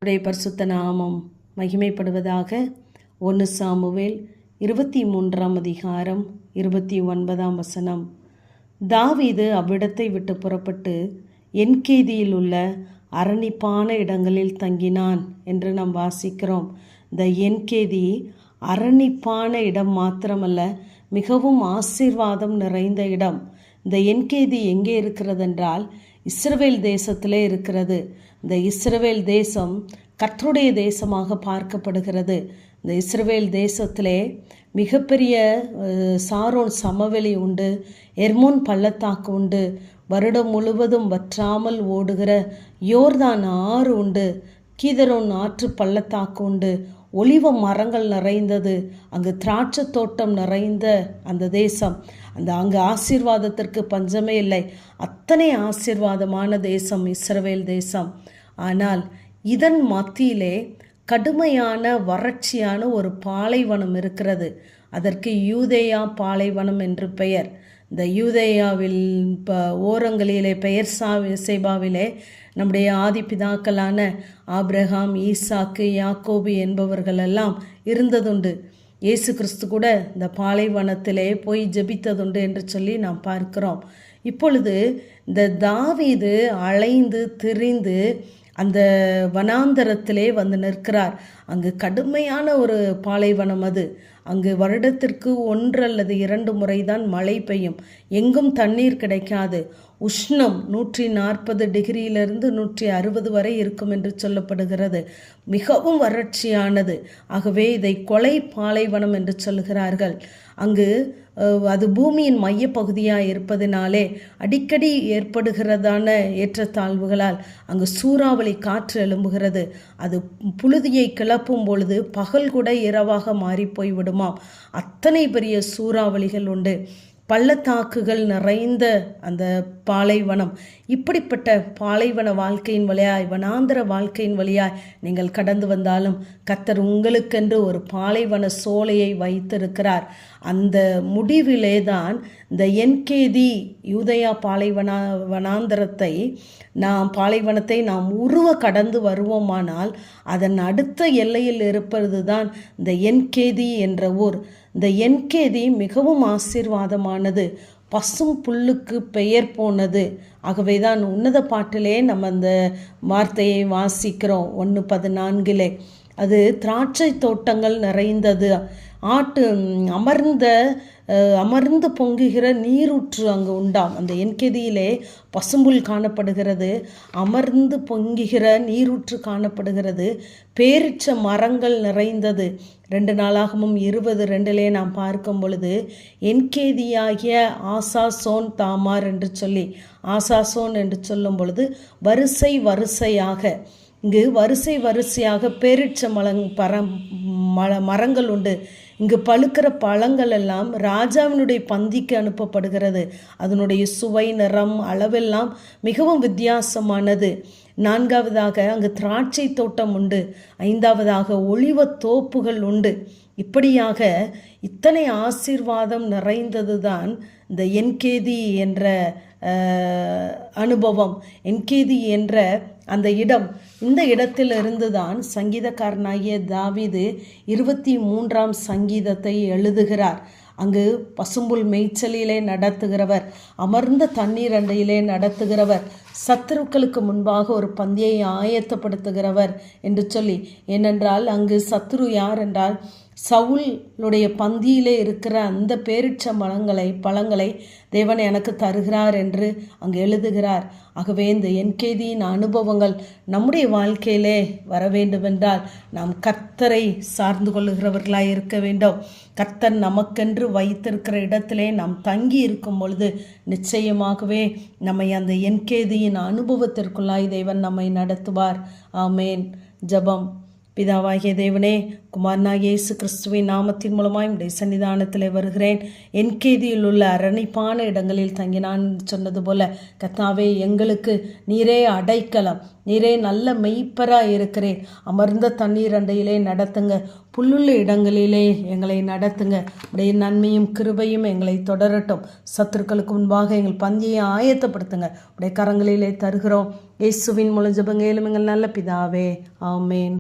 உடைய பரிசுத்த நாமம் மகிமைப்படுவதாக. 1 சாமுவேல் 23 அதிகாரம் 29 தாவீது அவ்விடத்தை விட்டு புறப்பட்டு என்கேதியில் உள்ள அரணிப்பான இடங்களில் தங்கினான் என்று நாம் வாசிக்கிறோம். இந்த என்கேதி அரணிப்பான இடம் மாத்திரமல்ல, மிகவும் ஆசீர்வாதம் நிறைந்த இடம். இந்த என்கேதி எங்கே இருக்கிறது என்றால் இஸ்ரவேல் தேசத்திலே இருக்கிறது. இந்த இஸ்ரவேல் தேசம் கர்த்தருடைய தேசமாக பார்க்கப்படுகிறது. இந்த இஸ்ரவேல் தேசத்திலே மிகப்பெரிய சாரோன் சமவெளி உண்டு, எர்மோன் பள்ளத்தாக்கு உண்டு, வருடம் முழுவதும் வற்றாமல் ஓடுகிற யோர்தான் ஆறு உண்டு, கீதரோன் ஆற்று பள்ளத்தாக்கு உண்டு, ஒலிவ மரங்கள் நிறைந்தது, அங்கு திராட்சை தோட்டம் நிறைந்த அந்த தேசம். அங்கு ஆசீர்வாதத்திற்கு பஞ்சமே இல்லை. அத்தனை ஆசீர்வாதமான தேசம் இஸ்ரவேல் தேசம். ஆனால் இதன் மத்தியிலே கடுமையான வறட்சியான ஒரு பாலைவனம் இருக்கிறது. அதற்கு யூதேயா பாலைவனம் என்று பெயர். இந்த யூதேயாவில் ஓரங்களிலே பெயர் சேபாவிலே நம்முடைய ஆதி பிதாக்களான ஆபிரகாம், ஈசாக்கு, யாக்கோபு என்பவர்களெல்லாம் இருந்ததுண்டு. இயேசு கிறிஸ்து கூட இந்த பாலைவனத்திலே போய் ஜெபித்ததுண்டு என்று சொல்லி நாம் பார்க்கிறோம். இப்பொழுது இந்த தாவீது அலைந்து திரிந்து அந்த வனாந்தரத்திலே வந்து நிற்கிறார். அங்கு கடுமையான ஒரு பாலைவனம் அது. அங்கு வருடத்திற்கு 1 அல்லது 2 முறைதான் மழை பெய்யும். எங்கும் தண்ணீர் கிடைக்காது. உஷ்ணம் 140 டிகிரியிலிருந்து 160 வரை இருக்கும் என்று சொல்லப்படுகிறது. மிகவும் வறட்சியானது. ஆகவே இதை கொலை பாலைவனம் என்று சொல்கிறார்கள். அங்கு அது பூமியின் மையப்பகுதியாக இருப்பதினாலே அடிக்கடி ஏற்படுகிறதான ஏற்றத்தாழ்வுகளால் அங்கு சூறாவளி காற்று எழும்புகிறது. அது புழுதியை கிளப்பும் பொழுது பகல் கூட இரவாக மாறி போய்விடுமாம். அத்தனை பெரிய சூறாவளிகள் உண்டு. பள்ளத்தாக்குகள் நிறைந்த அந்த பாலைவனம். இப்படிப்பட்ட பாலைவன வாழ்க்கையின் வழியாய், வனாந்தர வாழ்க்கையின் வழியாய் நீங்கள் கடந்து வந்தாலும் கர்த்தர் உங்களுக்கென்று ஒரு பாலைவன சோலையை வைத்திருக்கிறார். அந்த முடிவிலே தான் இந்த என்கேதி யூதேயா வனாந்தரத்தை பாலைவனத்தை நாம் உருவ கடந்து வருவோமானால் அதன் அடுத்த எல்லையில் இருப்பது தான் இந்த என்கேதி என்ற ஊர். இந்த என்கேதி மிகவும் ஆசீர்வாதமானது, பசும் புல்லுக்கு பெயர் போனது. ஆகவே தான் உன்னத பாட்டிலே நம்ம அந்த வார்த்தையை வாசிக்கிறோம். 1:14 அது திராட்சை தோட்டங்கள் நிறைந்தது, அமர்ந்து பொங்குகிற நீரூற்று அங்கு உண்டாம். அந்த என்கேதியிலே பசும்புல் காணப்படுகிறது, அமர்ந்து பொங்குகிற நீரூற்று காணப்படுகிறது, பேரிச்ச மரங்கள் நிறைந்தது. 2 நாளாகமும் 20:2 நாம் பார்க்கும் பொழுது என்கேதியாகிய ஆசாசோன் தாமார் என்று சொல்லி, ஆசாசோன் என்று சொல்லும் பொழுது வரிசை வரிசையாக, இங்கு வரிசை வரிசையாக பேரிச்ச மரங்கள் உண்டு. இங்கு பழுக்கிற பழங்கள் எல்லாம் ராஜாவினுடைய பந்திக்கு அனுப்பப்படுகிறது. அதனுடைய சுவை, நிறம், அளவெல்லாம் மிகவும் வித்தியாசமானது. 4வதாக அங்கு திராட்சை தோட்டம் உண்டு. 5வதாக ஒலிவ தோப்புகள் உண்டு. இப்படியாக இத்தனை ஆசீர்வாதம் நிறைந்தது தான் இந்த என்கேதி என்ற அனுபவம், என்கேதி என்ற அந்த இடம். இந்த இடத்திலிருந்து தான் சங்கீதக்காரனாகிய தாவீது 23ஆம் சங்கீதத்தை எழுதுகிறார். அங்கு பசும்புல் மேய்ச்சலிலே நடத்துகிறவர், அமர்ந்த தண்ணீர் அண்டையிலே நடத்துகிறவர், சத்துருக்களுக்கு முன்பாக ஒரு பந்தியை ஆயத்தப்படுத்துகிறவர் என்று சொல்லி. ஏனென்றால் அங்கு சத்துரு யார் என்றால் சவுலுடைய பந்தியிலே இருக்கிற அந்த பேரிச்ச பழங்களை தேவன் எனக்கு தருகிறார் என்று அங்கு எழுதுகிறார். ஆகவே இந்த என்கேதியின் அனுபவங்கள் நம்முடைய வாழ்க்கையிலே வர வேண்டுமென்றால் நாம் கர்த்தரை சார்ந்து கொள்ளுகிறவர்களாய் இருக்க வேண்டும். கர்த்தர் நமக்கென்று வைத்திருக்கிற இடத்திலே நாம் தங்கி இருக்கும் பொழுது நிச்சயமாகவே நம்மை அந்த என்கேதியின் அனுபவத்திற்குள்ளாய் தேவன் நம்மை நடத்துவார். ஆமேன். ஜெபம். பிதாவாகிய தேவனே, குமாரனாகிய இயேசு கிறிஸ்துவின் நாமத்தின் மூலமாய் உடைய சன்னிதானத்தில் வருகிறேன். என் கேதியில் உள்ள அரணிப்பான இடங்களில் தங்கினான் சொன்னது போல கர்த்தாவே, எங்களுக்கு நீரே அடைக்கலம், நீரே நல்ல மெய்ப்பராக இருக்கிறேன். அமர்ந்த தண்ணீர் அண்டையிலே நடத்துங்க, புல்லுள்ள இடங்களிலே எங்களை நடத்துங்க. உடைய நன்மையும் கிருபையும் எங்களை தொடரட்டும். சத்துருக்களுக்கு முன்பாக எங்கள் பந்தியை ஆயத்தப்படுத்துங்க. உடைய கரங்களிலே தருகிறோம். இயேசுவின் மூலம் ஜெபங்கேளும் எங்கள் நல்ல பிதாவே, ஆமேன்.